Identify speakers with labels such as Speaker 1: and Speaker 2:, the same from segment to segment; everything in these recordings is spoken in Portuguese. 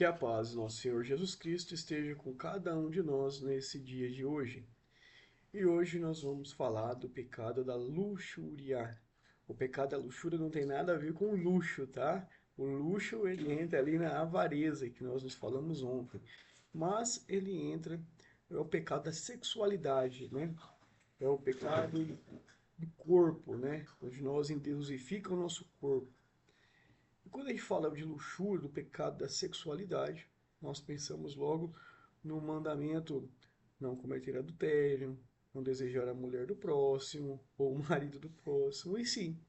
Speaker 1: Que a paz do nosso Senhor Jesus Cristo esteja com cada um de nós nesse dia de hoje. E hoje nós vamos falar do pecado da luxúria. O pecado da luxúria não tem nada a ver com luxo, tá? O luxo ele entra ali na avareza, que nós nos falamos ontem. Mas ele entra, é o pecado da sexualidade, né? É o pecado do corpo, né? Onde nós endeusificamos o nosso corpo. E quando a gente fala de luxúria, do pecado da sexualidade, nós pensamos logo no mandamento não cometer adultério, não desejar a mulher do próximo ou o marido do próximo. E sim,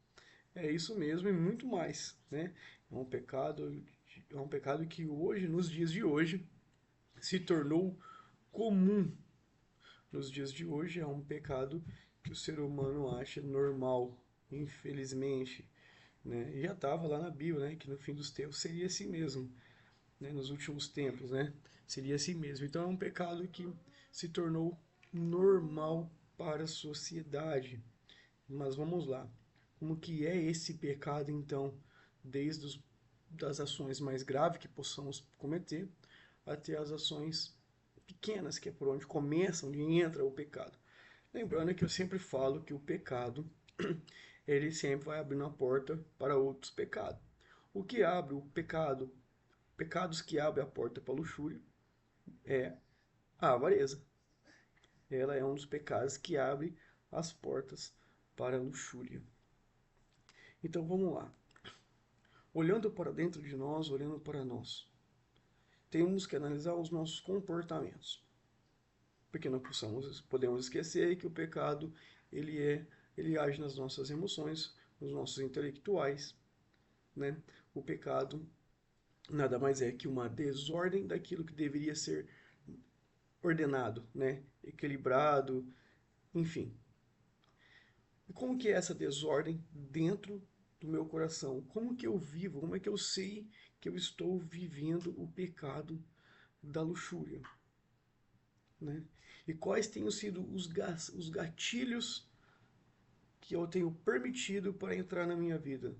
Speaker 1: é isso mesmo e muito mais, né? É um pecado que hoje, nos dias de hoje, se tornou comum. Nos dias de hoje é um pecado que o ser humano acha normal, infelizmente, né? E já estava lá na Bíblia, né? Que no fim dos tempos seria assim mesmo, né? Nos últimos tempos, né? Seria assim mesmo. Então é um pecado que se tornou normal para a sociedade. Mas vamos lá. Como que é esse pecado, então, desde das ações mais graves que possamos cometer até as ações pequenas, que é por onde começa, onde entra o pecado. Lembrando que eu sempre falo que o pecado, ele sempre vai abrindo a porta para outros pecados. O que abre o pecado, pecados que abrem a porta para a luxúria, é a avareza. Ela é um dos pecados que abre as portas para a luxúria. Então vamos lá. Olhando para dentro de nós, olhando para nós, temos que analisar os nossos comportamentos. Porque não podemos esquecer que o pecado ele age nas nossas emoções, nos nossos intelectuais, né? O pecado nada mais é que uma desordem daquilo que deveria ser ordenado, né? Equilibrado, enfim. E como que é essa desordem dentro do meu coração? Como que eu vivo? Como é que eu sei que eu estou vivendo o pecado da luxúria, né? E quais têm sido os gatilhos que eu tenho permitido para entrar na minha vida?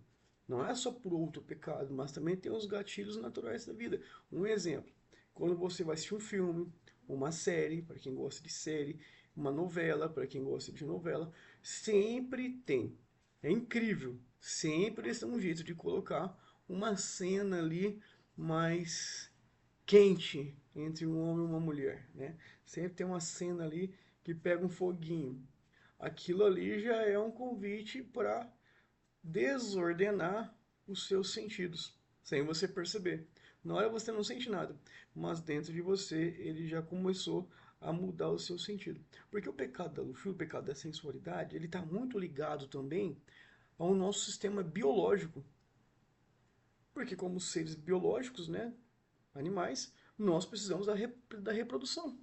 Speaker 1: Não é só por outro pecado, mas também tem os gatilhos naturais da vida. Um exemplo, quando você vai assistir um filme, uma série, para quem gosta de série, uma novela, para quem gosta de novela, sempre tem. É incrível. Sempre eles dão um jeito de colocar uma cena ali mais quente entre um homem e uma mulher, né? Sempre tem uma cena ali que pega um foguinho. Aquilo ali já é um convite para desordenar os seus sentidos, sem você perceber. Na hora você não sente nada, mas dentro de você ele já começou a mudar o seu sentido. Porque o pecado da luxúria, o pecado da sensualidade, ele está muito ligado também ao nosso sistema biológico. Porque como seres biológicos, né, animais, nós precisamos da reprodução.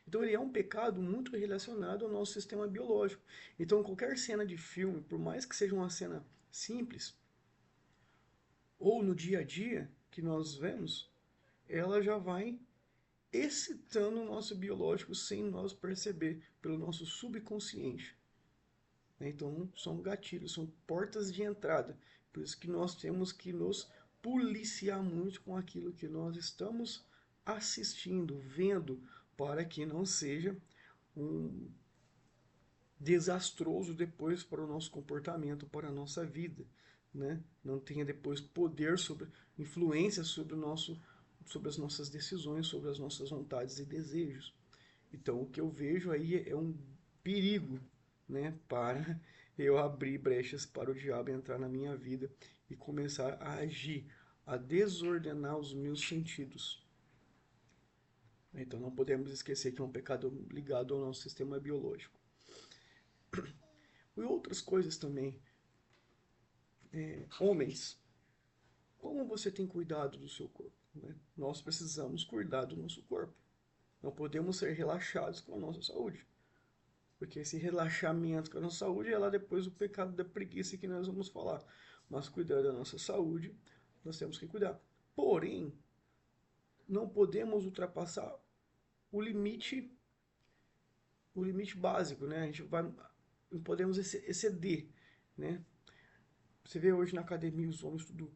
Speaker 1: Então ele é um pecado muito relacionado ao nosso sistema biológico. Então qualquer cena de filme, por mais que seja uma cena simples, ou no dia a dia que nós vemos, ela já vai excitando o nosso biológico sem nós perceber, pelo nosso subconsciente. Então são gatilhos, são portas de entrada. Por isso que nós temos que nos policiar muito com aquilo que nós estamos assistindo, vendo, para que não seja um desastroso depois para o nosso comportamento, para a nossa vida, né? Não tenha depois poder sobre, influência sobre o nosso, sobre as nossas decisões, sobre as nossas vontades e desejos. Então, o que eu vejo aí é um perigo, né, para eu abrir brechas para o diabo entrar na minha vida e começar a agir, a desordenar os meus sentidos. Então, não podemos esquecer que é um pecado ligado ao nosso sistema biológico. E outras coisas também. Homens, como você tem cuidado do seu corpo, né? Nós precisamos cuidar do nosso corpo. Não podemos ser relaxados com a nossa saúde. Porque esse relaxamento com a nossa saúde é lá depois o pecado da preguiça que nós vamos falar. Mas cuidar da nossa saúde, nós temos que cuidar. Porém, não podemos ultrapassar o limite básico, né? A gente vai, não podemos exceder, né? Você vê hoje na academia os homens tudo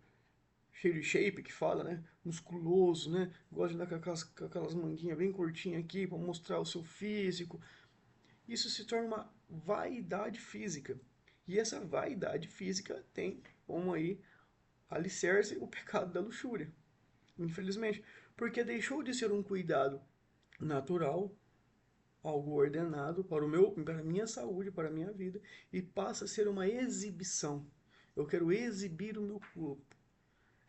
Speaker 1: cheio de shape que fala, né? Musculoso, né? Gosta de andar com aquelas manguinhas bem curtinhas aqui para mostrar o seu físico. Isso se torna uma vaidade física. E essa vaidade física tem como aí alicerce o pecado da luxúria, infelizmente, porque deixou de ser um cuidado natural, algo ordenado para a minha saúde, para a minha vida, e passa a ser uma exibição. Eu quero exibir o meu corpo,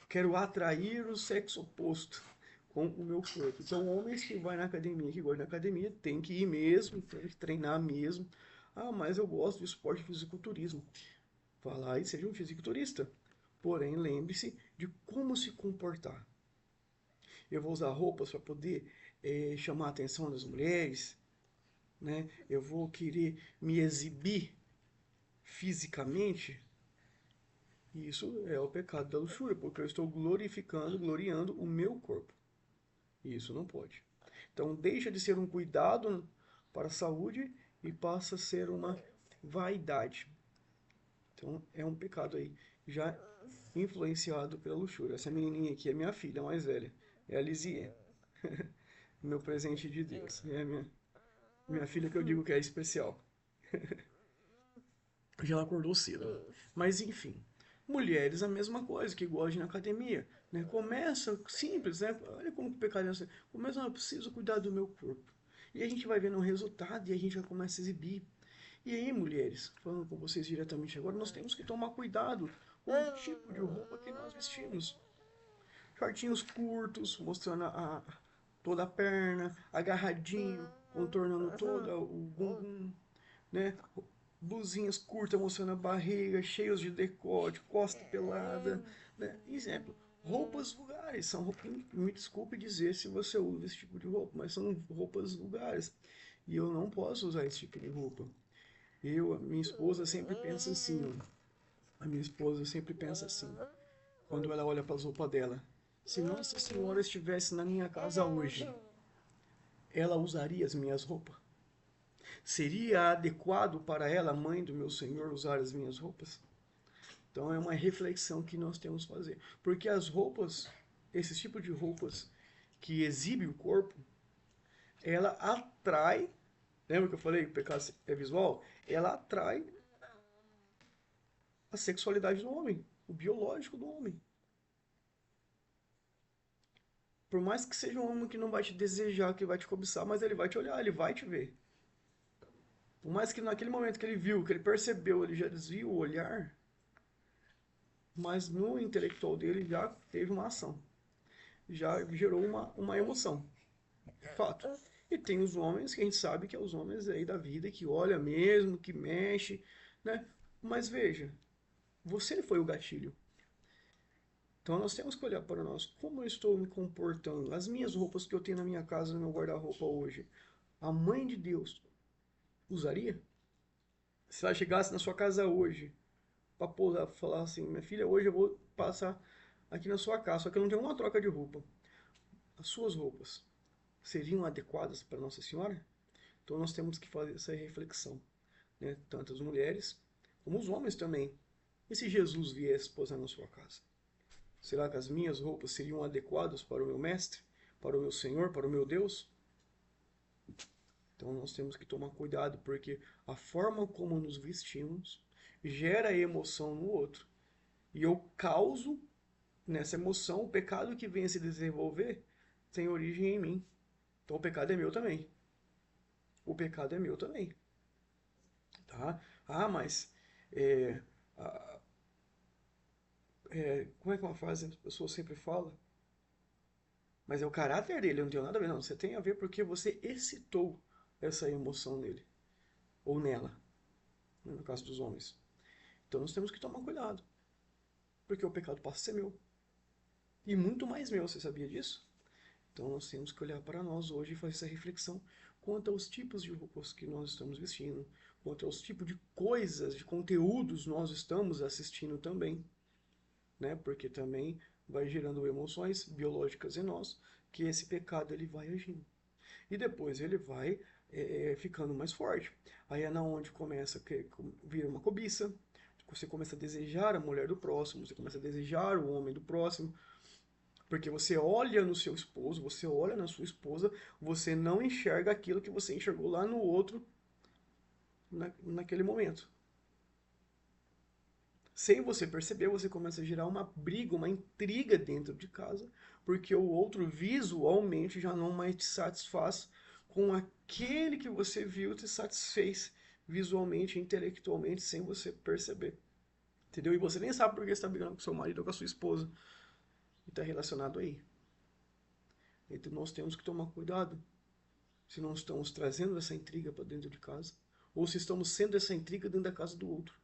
Speaker 1: quero atrair o sexo oposto com o meu corpo. Então, homens que vão na academia, que gostam da academia, tem que ir mesmo, tem que treinar mesmo. Ah, mas eu gosto de esporte de fisiculturismo. Vá lá e seja um fisiculturista. Porém, lembre-se de como se comportar. Eu vou usar roupas para poder chamar a atenção das mulheres, né? Eu vou querer me exibir fisicamente. Isso é o pecado da luxúria, porque eu estou glorificando, gloriando o meu corpo. E isso não pode. Então deixa de ser um cuidado para a saúde e passa a ser uma vaidade. Então é um pecado aí, já influenciado pela luxúria. Essa menininha aqui é minha filha mais velha, é a Liziane, meu presente de Deus. É a minha filha que eu digo que é especial. Já ela acordou cedo. Mas enfim, mulheres a mesma coisa, que gostam de ir na academia. Né? Começa simples, né? Olha como o pecado é assim. Começa, eu preciso cuidar do meu corpo. E a gente vai vendo o resultado e a gente já começa a exibir. E aí, mulheres, falando com vocês diretamente agora, nós temos que tomar cuidado com o tipo de roupa que nós vestimos. Shortinhos curtos, mostrando toda a perna, agarradinho, contornando todo o bumbum, né? Blusinhas curtas mostrando a barriga, cheios de decote, costa pelada, né? Exemplo, roupas vulgares, são roupas, me desculpe dizer se você usa esse tipo de roupa, mas são roupas vulgares. E eu não posso usar esse tipo de roupa. A minha esposa sempre pensa assim, ó. A minha esposa sempre pensa assim, quando ela olha para as roupas dela. Se Nossa Senhora estivesse na minha casa hoje, ela usaria as minhas roupas? Seria adequado para ela, mãe do meu Senhor, usar as minhas roupas? Então é uma reflexão que nós temos que fazer. Porque as roupas, esse tipo de roupas que exibe o corpo, ela atrai, lembra que eu falei que o pecado é visual? Ela atrai a sexualidade do homem, o biológico do homem. Por mais que seja um homem que não vai te desejar, que vai te cobiçar, mas ele vai te olhar, ele vai te ver. Por mais que naquele momento que ele viu, que ele percebeu, ele já desvia o olhar, mas no intelectual dele já teve uma ação, já gerou uma emoção. Fato. E tem os homens, que a gente sabe que é os homens aí da vida, que olha mesmo, que mexe, né? Mas veja, você foi o gatilho. Então nós temos que olhar para nós, como eu estou me comportando, as minhas roupas que eu tenho na minha casa, no meu guarda-roupa hoje. A mãe de Deus usaria? Se ela chegasse na sua casa hoje, para pousar, falar assim, minha filha, hoje eu vou passar aqui na sua casa, só que eu não tenho uma troca de roupa. As suas roupas seriam adequadas para Nossa Senhora? Então nós temos que fazer essa reflexão, né? Tanto as mulheres como os homens também. E se Jesus viesse posar na sua casa? Será que as minhas roupas seriam adequadas para o meu mestre, para o meu Senhor, para o meu Deus? Então nós temos que tomar cuidado, porque a forma como nos vestimos gera emoção no outro. E eu causo nessa emoção, o pecado que vem a se desenvolver tem origem em mim. Então o pecado é meu também. O pecado é meu também. Tá? Ah, mas é, como é que é uma frase que as pessoas sempre falam? Mas é o caráter dele, eu não tenho nada a ver, não. Você tem a ver porque você excitou essa emoção nele. Ou nela, né, no caso dos homens. Então nós temos que tomar cuidado. Porque o pecado passa a ser meu. E muito mais meu, você sabia disso? Então nós temos que olhar para nós hoje e fazer essa reflexão quanto aos tipos de roupas que nós estamos vestindo, quanto aos tipos de coisas, de conteúdos nós estamos assistindo também, né? Porque também vai gerando emoções biológicas em nós, que esse pecado ele vai agindo. E depois ele vai ficando mais forte. Aí é na onde começa a vir uma cobiça, Você começa a desejar a mulher do próximo, você começa a desejar o homem do próximo, porque você olha no seu esposo, você olha na sua esposa, você não enxerga aquilo que você enxergou lá no outro naquele momento. Sem você perceber, você começa a gerar uma briga, uma intriga dentro de casa, porque o outro visualmente já não mais te satisfaz com aquele que você viu te satisfez visualmente, intelectualmente, sem você perceber. Entendeu? E você nem sabe por que você está brigando com seu marido ou com a sua esposa. E está relacionado aí. Então nós temos que tomar cuidado se não estamos trazendo essa intriga para dentro de casa, ou se estamos sendo essa intriga dentro da casa do outro.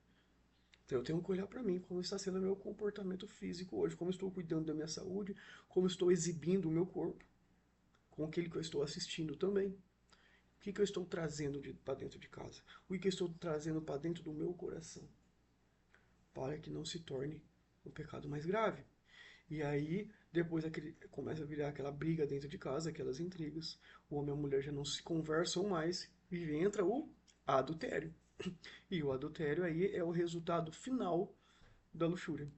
Speaker 1: Então eu tenho que olhar para mim, como está sendo o meu comportamento físico hoje, como estou cuidando da minha saúde, como estou exibindo o meu corpo, com aquele que eu estou assistindo também. O que eu estou trazendo para dentro de casa? O que eu estou trazendo para dentro do meu coração? Para que não se torne um pecado mais grave. E aí, depois começa a virar aquela briga dentro de casa, aquelas intrigas. O homem e a mulher já não se conversam mais e entra o adultério. E o adultério aí é o resultado final da luxúria.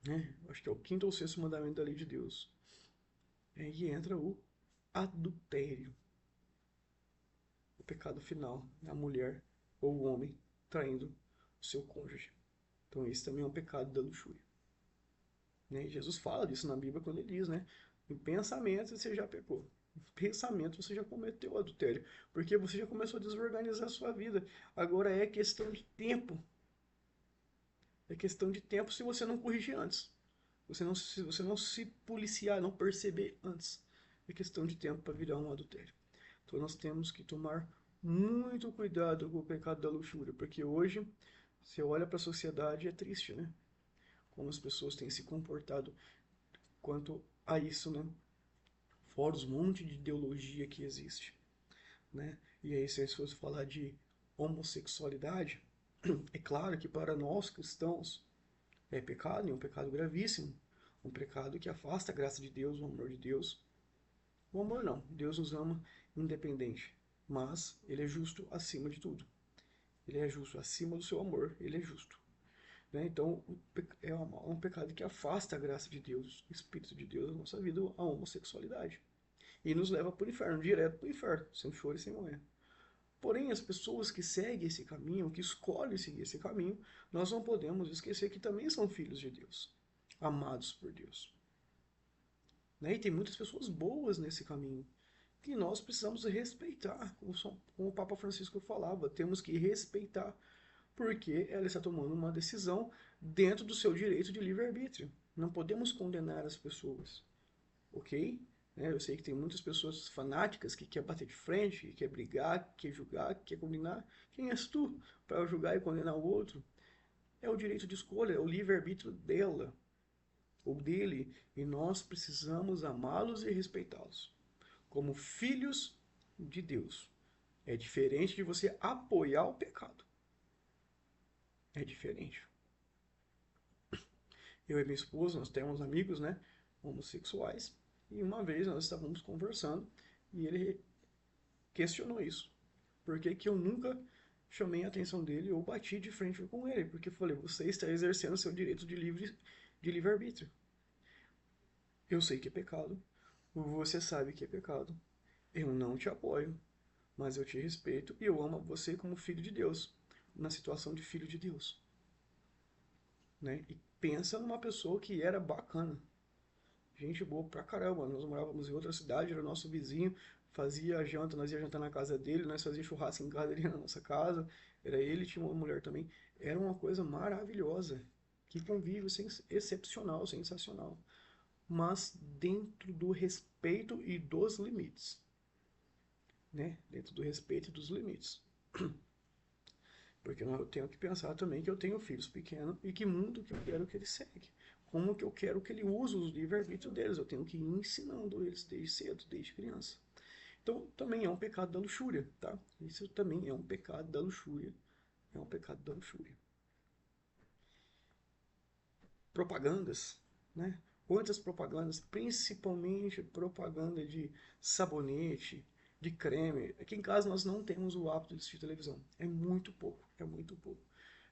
Speaker 1: Né? Acho que é o quinto ou sexto mandamento da lei de Deus. Aí entra o adultério. O pecado final, a mulher ou o homem traindo o seu cônjuge. Então esse também é um pecado da luxúria. Né? E Jesus fala disso na Bíblia quando ele diz, né? Em pensamento você já pecou. Em pensamento você já cometeu o adultério. Porque você já começou a desorganizar a sua vida. Agora é questão de tempo. É questão de tempo se você não corrigir antes. Se você não se policiar, não perceber antes. É questão de tempo para virar um adultério. Então nós temos que tomar muito cuidado com o pecado da luxúria. Porque hoje, você olha para a sociedade e é triste, né? Como as pessoas têm se comportado quanto a isso, né? Fora os monte de ideologia que existe, né? E aí, se fosse falar de homossexualidade, é claro que para nós cristãos é pecado, e um pecado gravíssimo, um pecado que afasta a graça de Deus, o amor de Deus. O amor não, Deus nos ama independente, mas Ele é justo acima de tudo. Ele é justo acima do seu amor, Ele é justo. Né? Então, é um pecado que afasta a graça de Deus, o Espírito de Deus da nossa vida, a homossexualidade. E nos leva para o inferno, direto para o inferno, sem choro e sem moer. Porém, as pessoas que seguem esse caminho, que escolhem seguir esse caminho, nós não podemos esquecer que também são filhos de Deus, amados por Deus. Né? E tem muitas pessoas boas nesse caminho, que nós precisamos respeitar, como o Papa Francisco falava, temos que respeitar, porque ela está tomando uma decisão dentro do seu direito de livre-arbítrio. Não podemos condenar as pessoas, ok? Eu sei que tem muitas pessoas fanáticas que quer bater de frente, que quer brigar, que quer julgar, que quer condenar. Quem és tu para julgar e condenar o outro? É o direito de escolha, é o livre-arbítrio dela ou dele, e nós precisamos amá-los e respeitá-los como filhos de Deus. É diferente de você apoiar o pecado. É diferente. Eu e minha esposa, nós temos amigos, né, homossexuais, e uma vez nós estávamos conversando e ele questionou isso. Por que que eu nunca chamei a atenção dele ou bati de frente com ele? Porque eu falei, você está exercendo seu direito de livre-arbítrio. Eu sei que é pecado, você sabe que é pecado, eu não te apoio, mas eu te respeito e eu amo você como filho de Deus, na situação de filho de Deus. Né? E pensa numa pessoa que era bacana, gente boa pra caramba. Nós morávamos em outra cidade, era nosso vizinho, fazia janta, nós ia jantar na casa dele, nós fazíamos churrasco em casa dele na nossa casa. Era ele, tinha uma mulher também. Era uma coisa maravilhosa. Que convívio excepcional, sensacional. Mas dentro do respeito e dos limites. Né? Dentro do respeito e dos limites. Porque eu tenho que pensar também que eu tenho filhos pequenos e que mundo que eu quero que eles seguem. Como que eu quero que ele use os livre-arbítrio deles. Eu tenho que ir ensinando eles desde cedo, desde criança. Então, também é um pecado da luxúria, tá? Isso também é um pecado da luxúria. É um pecado da luxúria. Propagandas, né? Quantas propagandas, principalmente propaganda de sabonete, de creme. Aqui em casa nós não temos o hábito de assistir televisão. É muito pouco, é muito pouco.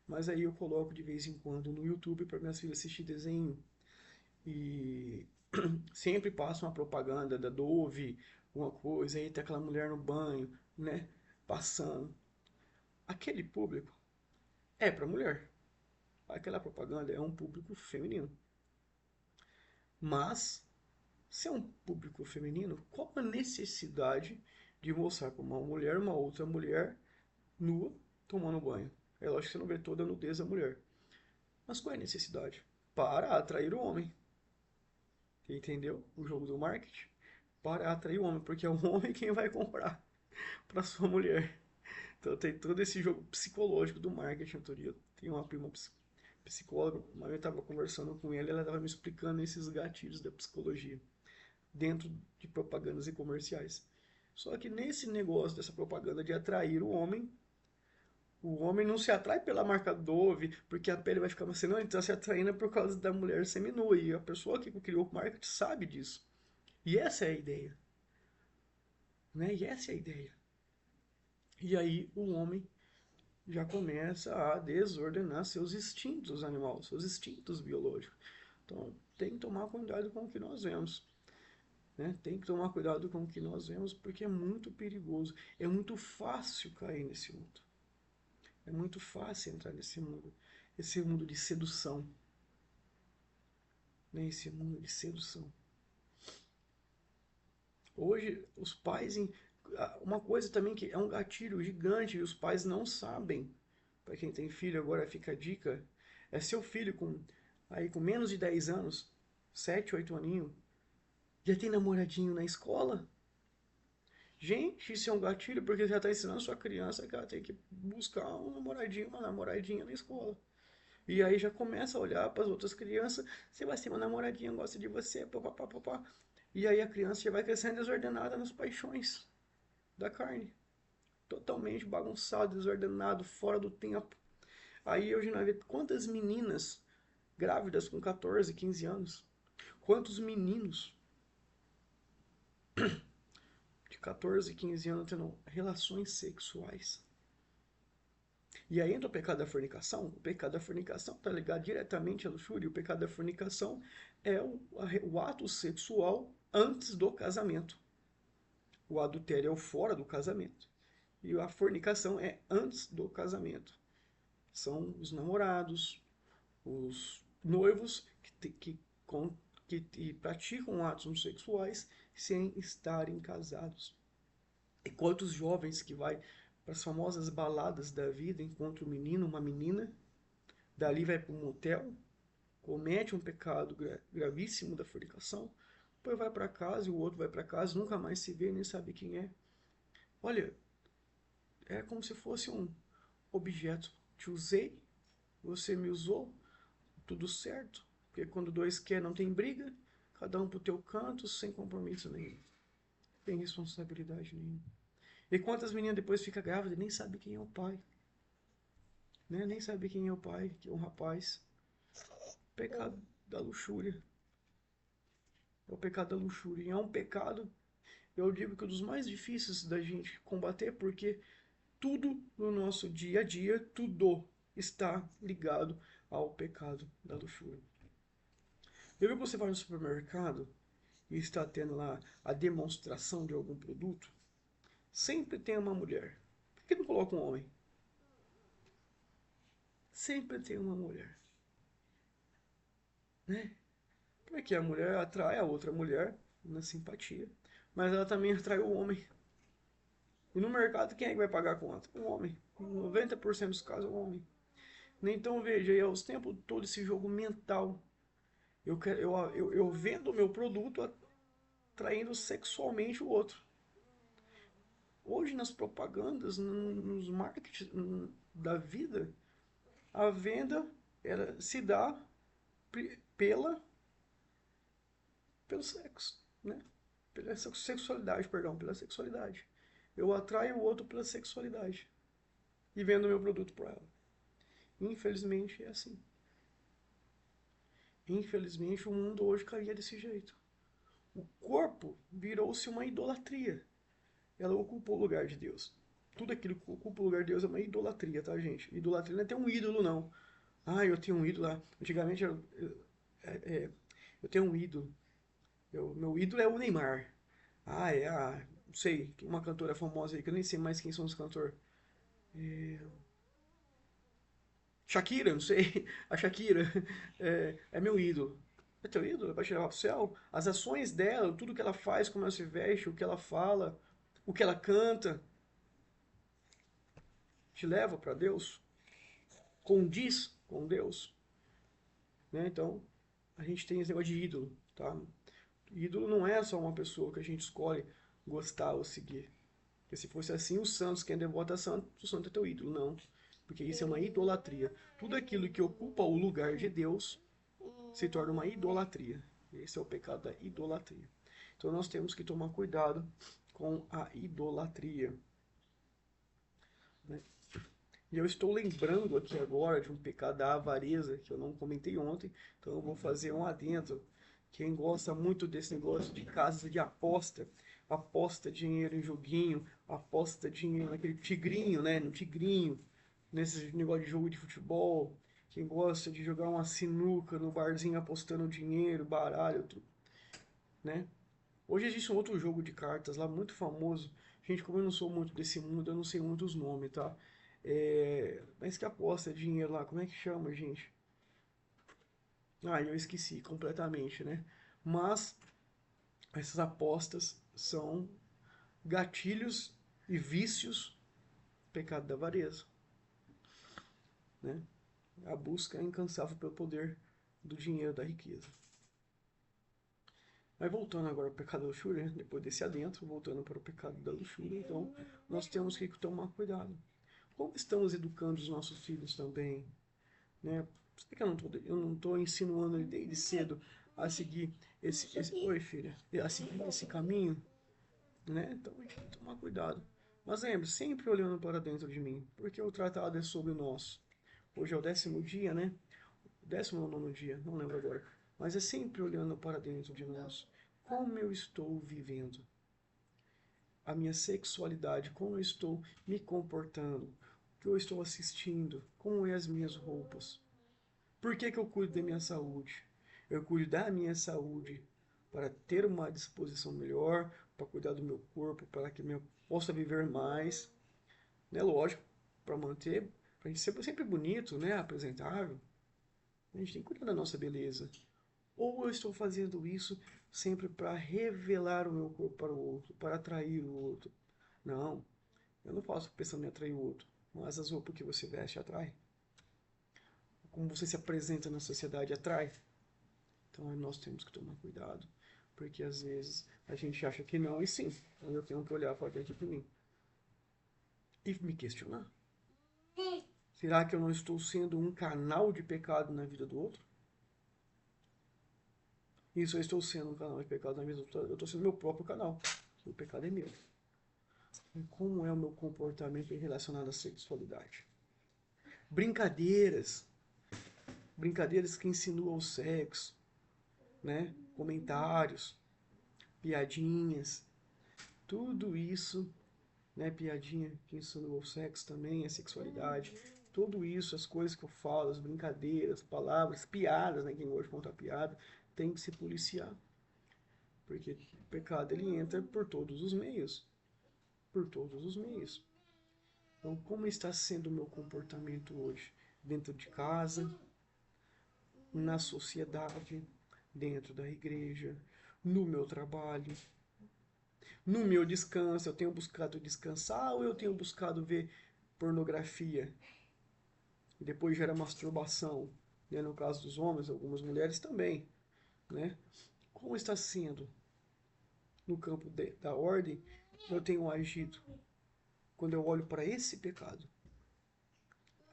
Speaker 1: Mas aí eu coloco de vez em quando no YouTube para minhas filhas assistir desenho. E sempre passa uma propaganda da Dove, uma coisa, aí tem aquela mulher no banho, né? Passando. Aquele público é para mulher. Aquela propaganda é um público feminino. Mas, se é um público feminino, qual a necessidade de mostrar para uma outra mulher nua tomando banho? É lógico que você não vê toda a nudez da mulher. Mas qual é a necessidade? Para atrair o homem. Entendeu? O jogo do marketing. Para atrair o homem, porque é o homem quem vai comprar para sua mulher. Então tem todo esse jogo psicológico do marketing. Eu tenho uma prima psicóloga, uma vez eu estava conversando com ela, ela estava me explicando esses gatilhos da psicologia dentro de propagandas e comerciais. Só que nesse negócio dessa propaganda de atrair o homem não se atrai pela marca Dove, porque a pele vai ficar macia, não, ele está se atraindo por causa da mulher seminua. E a pessoa que criou o marketing sabe disso. E essa é a ideia. Né? E essa é a ideia. E aí o homem já começa a desordenar seus instintos animais, seus instintos biológicos. Então tem que tomar cuidado com o que nós vemos. Né? Tem que tomar cuidado com o que nós vemos porque é muito perigoso. É muito fácil cair nesse mundo. É muito fácil entrar nesse mundo. Esse mundo de sedução. Né? Esse mundo de sedução. Hoje, os pais. Uma coisa também que é um gatilho gigante e os pais não sabem. Para quem tem filho, agora fica a dica. É seu filho com menos de 10 anos, 7, 8 aninhos, já tem namoradinho na escola? Gente, isso é um gatilho porque já está ensinando sua criança que ela tem que buscar um namoradinho, uma namoradinha na escola. E aí já começa a olhar para as outras crianças, você vai ser uma namoradinha, gosta de você, papapá, papá. E aí a criança já vai crescendo desordenada nas paixões da carne. Totalmente bagunçado, desordenado, fora do tempo. Aí hoje nós vemos quantas meninas grávidas com 14, 15 anos. Quantos meninos de 14, 15 anos tendo relações sexuais. E aí entra o pecado da fornicação. O pecado da fornicação está ligado diretamente à luxúria. O pecado da fornicação é o ato sexual antes do casamento. O adultério é o fora do casamento. E a fornicação é antes do casamento. São os namorados, os noivos que praticam atos sexuais sem estarem casados. E quantos jovens que vai para as famosas baladas da vida, encontra um menino, uma menina, dali vai para um motel, comete um pecado gravíssimo da fornicação, depois vai para casa e o outro vai para casa, nunca mais se vê, nem sabe quem é. Olha, é como se fosse um objeto. Te usei, você me usou, tudo certo. Porque quando dois quer não tem briga, cada um pro teu canto, sem compromisso nenhum. Sem responsabilidade nenhuma. E quantas meninas depois ficam grávidas e nem sabe quem é o pai. Né? Nem sabe quem é o pai, que é um rapaz. Pecado da luxúria. É o pecado da luxúria. E é um pecado, eu digo que é um dos mais difíceis da gente combater, porque tudo no nosso dia a dia, tudo está ligado ao pecado da luxúria. Eu vi que você vai no supermercado e está tendo lá a demonstração de algum produto, sempre tem uma mulher. Por que não coloca um homem? Sempre tem uma mulher. Né? Porque a mulher atrai a outra mulher na simpatia, mas ela também atrai o homem. E no mercado, quem é que vai pagar a conta? O homem. Em 90% dos casos, o homem. Então veja, aí, aos tempos todo esse jogo mental. Eu vendo o meu produto atraindo sexualmente o outro. Hoje nas propagandas, nos marketing da vida, a venda ela se dá pela pelo sexo, né? Pela sexualidade, perdão, pela sexualidade. Eu atraio o outro pela sexualidade e vendo meu produto para ela. Infelizmente é assim. Infelizmente o mundo hoje caía desse jeito. O corpo virou-se uma idolatria. Ela ocupou o lugar de Deus. Tudo aquilo que ocupa o lugar de Deus é uma idolatria, tá, gente? Idolatria não é ter um ídolo, não. Ah, eu tenho um ídolo lá. Antigamente eu tenho um ídolo. Meu ídolo é o Neymar. Ah, não sei, uma cantora famosa aí, que eu nem sei mais quem são os cantores. Shakira, não sei. A Shakira é meu ídolo. É teu ídolo? É pra tirar pro céu? As ações dela, tudo que ela faz, como ela se veste, o que ela fala, o que ela canta, te leva para Deus? Condiz com Deus? Né? Então, a gente tem esse negócio de ídolo, tá? Ídolo não é só uma pessoa que a gente escolhe gostar ou seguir. Porque se fosse assim, os santos, quem é devoto a santo, o santo é teu ídolo. Não. Porque isso é uma idolatria. Tudo aquilo que ocupa o lugar de Deus se torna uma idolatria. Esse é o pecado da idolatria. Então nós temos que tomar cuidado com a idolatria. Né? E eu estou lembrando aqui agora de um pecado da avareza que eu não comentei ontem, então eu vou fazer um adendo. Quem gosta muito desse negócio de casas de aposta, aposta dinheiro em joguinho, aposta dinheiro naquele tigrinho, né? No tigrinho, nesse negócio de jogo de futebol. Quem gosta de jogar uma sinuca no barzinho apostando dinheiro, baralho, tudo, né? Hoje existe um outro jogo de cartas lá muito famoso. Gente, como eu não sou muito desse mundo, eu não sei muitos nomes, tá? Mas que aposta dinheiro lá, como é que chama, gente? Ah, eu esqueci completamente, né? Mas essas apostas são gatilhos e vícios, pecado da avareza, né? A busca incansável pelo poder do dinheiro, da riqueza. Mas voltando agora ao pecado da luxúria, depois desse adentro, voltando para o pecado da luxúria, então nós temos que tomar cuidado. Como estamos educando os nossos filhos também, né? Sei que eu não tô insinuando ele desde cedo a seguir oi filha, a seguir esse caminho, né? Então a gente tem que tomar cuidado. Mas lembre, sempre olhando para dentro de mim, porque o tratado é sobre nós. Hoje é o 10º dia, né? 19º dia, não lembro agora. Mas é sempre olhando para dentro de nós. Como eu estou vivendo a minha sexualidade, como eu estou me comportando, o que eu estou assistindo, como é as minhas roupas. Por que que eu cuido da minha saúde? Eu cuido da minha saúde para ter uma disposição melhor, para cuidar do meu corpo, para que eu possa viver mais, né? Lógico, para manter, para a gente ser sempre bonito, né? Apresentável. A gente tem que cuidar da nossa beleza. Ou eu estou fazendo isso sempre para revelar o meu corpo para o outro, para atrair o outro? Não, eu não faço pensando em atrair o outro, mas as roupas que você veste atrai. Como você se apresenta na sociedade atrai. Então nós temos que tomar cuidado, porque às vezes a gente acha que não, e sim, eu tenho que olhar para dentro de mim e me questionar. Será que eu não estou sendo um canal de pecado na vida do outro? Isso, eu estou sendo um canal de pecado na vida do outro. Eu estou sendo meu próprio canal. O pecado é meu. E como é o meu comportamento relacionado à sexualidade? Brincadeiras. Brincadeiras que insinuam o sexo, né? Comentários, piadinhas. Tudo isso, né? Piadinha que insinua o sexo também, a sexualidade. Tudo isso, as coisas que eu falo, as brincadeiras, palavras, piadas, né? Quem gosta de contar piada, tem que se policiar. Porque o pecado ele entra por todos os meios. Por todos os meios. Então, como está sendo o meu comportamento hoje? Dentro de casa, na sociedade, dentro da igreja, no meu trabalho, no meu descanso. Eu tenho buscado descansar ou eu tenho buscado ver pornografia? E depois gera masturbação. Né? No caso dos homens, algumas mulheres também. Né? Como está sendo no campo da ordem? Eu tenho agido quando eu olho para esse pecado.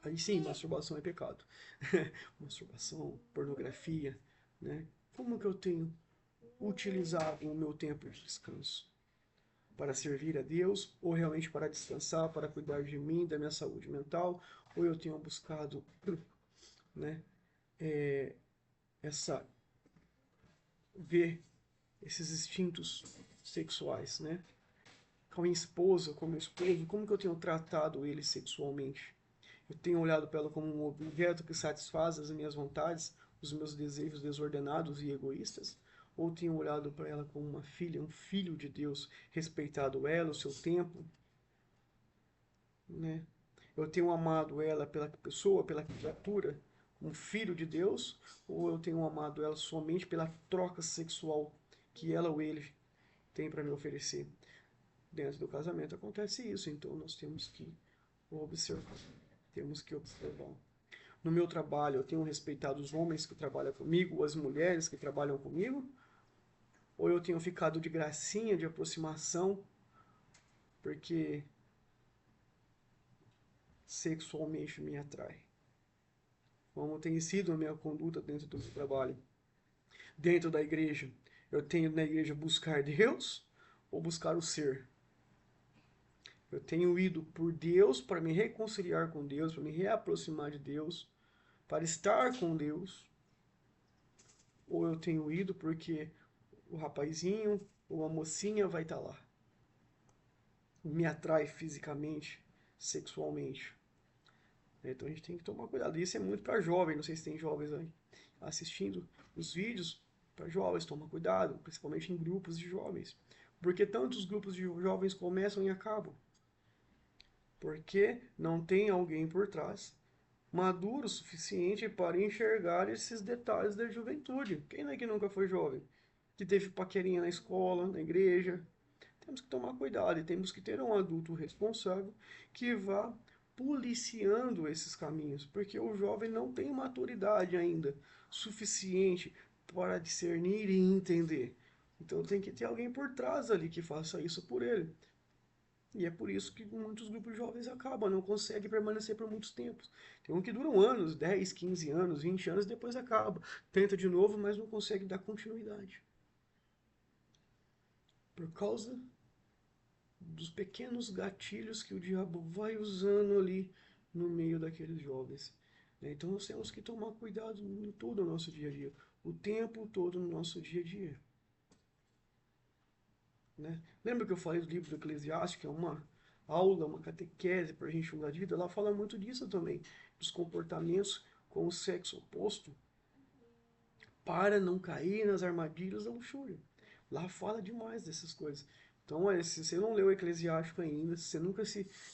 Speaker 1: Aí sim, masturbação é pecado. Masturbação, pornografia, né? Como que eu tenho utilizado o meu tempo de descanso? Para servir a Deus ou realmente para descansar, para cuidar de mim, da minha saúde mental? Ou eu tenho buscado, né, essa ver esses instintos sexuais, né? com a minha esposa, com meu esposo, como que eu tenho tratado ele sexualmente? Eu tenho olhado para ela como um objeto que satisfaz as minhas vontades, os meus desejos desordenados e egoístas? Ou tenho olhado para ela como uma filha, um filho de Deus, respeitado ela, o seu tempo, né? Eu tenho amado ela pela pessoa, pela criatura, como filho de Deus, ou eu tenho amado ela somente pela troca sexual que ela ou ele tem para me oferecer? Dentro do casamento acontece isso, então nós temos que observar. Temos que observar. No meu trabalho, eu tenho respeitado os homens que trabalham comigo, ou as mulheres que trabalham comigo? Ou eu tenho ficado de gracinha, de aproximação, porque sexualmente me atrai? Como tem sido a minha conduta dentro do meu trabalho? Dentro da igreja, eu tenho na igreja buscar Deus ou buscar o ser? Eu tenho ido por Deus para me reconciliar com Deus, para me reaproximar de Deus, para estar com Deus? Ou eu tenho ido porque o rapazinho ou a mocinha vai estar lá? Me atrai fisicamente, sexualmente? Então a gente tem que tomar cuidado. Isso é muito para jovem, não sei se tem jovens aí assistindo os vídeos. Para jovens, toma cuidado, principalmente em grupos de jovens. Porque tantos grupos de jovens começam e acabam? Porque não tem alguém por trás maduro o suficiente para enxergar esses detalhes da juventude. Quem é que nunca foi jovem? Que teve paquerinha na escola, na igreja? Temos que tomar cuidado e temos que ter um adulto responsável que vá policiando esses caminhos, porque o jovem não tem maturidade ainda suficiente para discernir e entender. Então tem que ter alguém por trás ali que faça isso por ele. E é por isso que muitos grupos de jovens acabam, não conseguem permanecer por muitos tempos. Tem um que duram anos, 10, 15 anos, 20 anos, depois acaba. Tenta de novo, mas não consegue dar continuidade. Por causa dos pequenos gatilhos que o diabo vai usando ali no meio daqueles jovens. Então nós temos que tomar cuidado em todo o nosso dia a dia, o tempo todo no nosso dia a dia. Né? Lembra que eu falei do livro do Eclesiastes, que é uma aula, uma catequese para a gente mudar de vida? Ela fala muito disso também, dos comportamentos com o sexo oposto, para não cair nas armadilhas da luxúria. Lá fala demais dessas coisas. Então, se você não leu o Eclesiástico ainda, se você nunca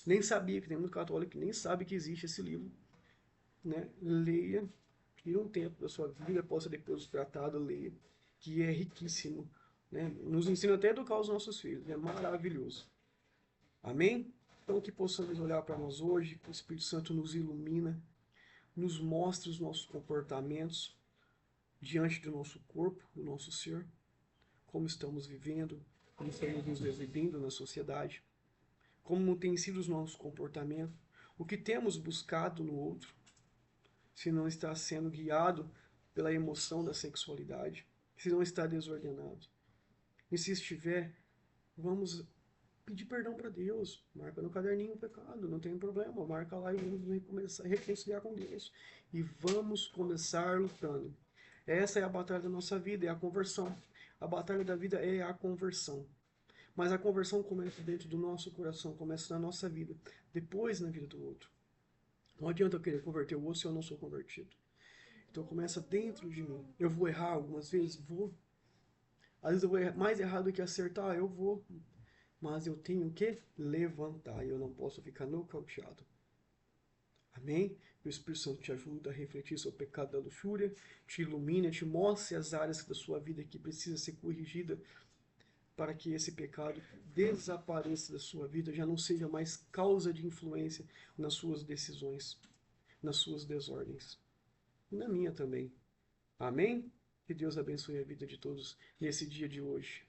Speaker 1: nem sabia, que tem muito católico que nem sabe que existe esse livro, né? Leia, tira um tempo da sua vida, possa depois do tratado, leia, que é riquíssimo. Né? Nos ensina até a educar os nossos filhos, é maravilhoso. Amém? Então, que possamos olhar para nós hoje, que o Espírito Santo nos ilumina, nos mostre os nossos comportamentos diante do nosso corpo, do nosso ser, como estamos vivendo, como estamos nos exibindo na sociedade, como tem sido os nossos comportamentos, o que temos buscado no outro, se não está sendo guiado pela emoção da sexualidade, se não está desordenado. E se estiver, vamos pedir perdão para Deus, marca no caderninho o pecado, não tem problema, marca lá e vamos começar a reconciliar com Deus. E vamos começar lutando. Essa é a batalha da nossa vida, é a conversão. A batalha da vida é a conversão. Mas a conversão começa dentro do nosso coração, começa na nossa vida, depois na vida do outro. Não adianta eu querer converter o outro se eu não sou convertido. Então começa dentro de mim. Eu vou errar algumas vezes? Vou. Às vezes eu vou errar, mais errado do que acertar? Eu vou. Mas eu tenho que levantar e eu não posso ficar nocauteado. Amém? E o Espírito Santo te ajuda a refletir sobre o pecado da luxúria, te ilumina, te mostra as áreas da sua vida que precisa ser corrigida para que esse pecado desapareça da sua vida, já não seja mais causa de influência nas suas decisões, nas suas desordens. E na minha também. Amém? Que Deus abençoe a vida de todos nesse dia de hoje.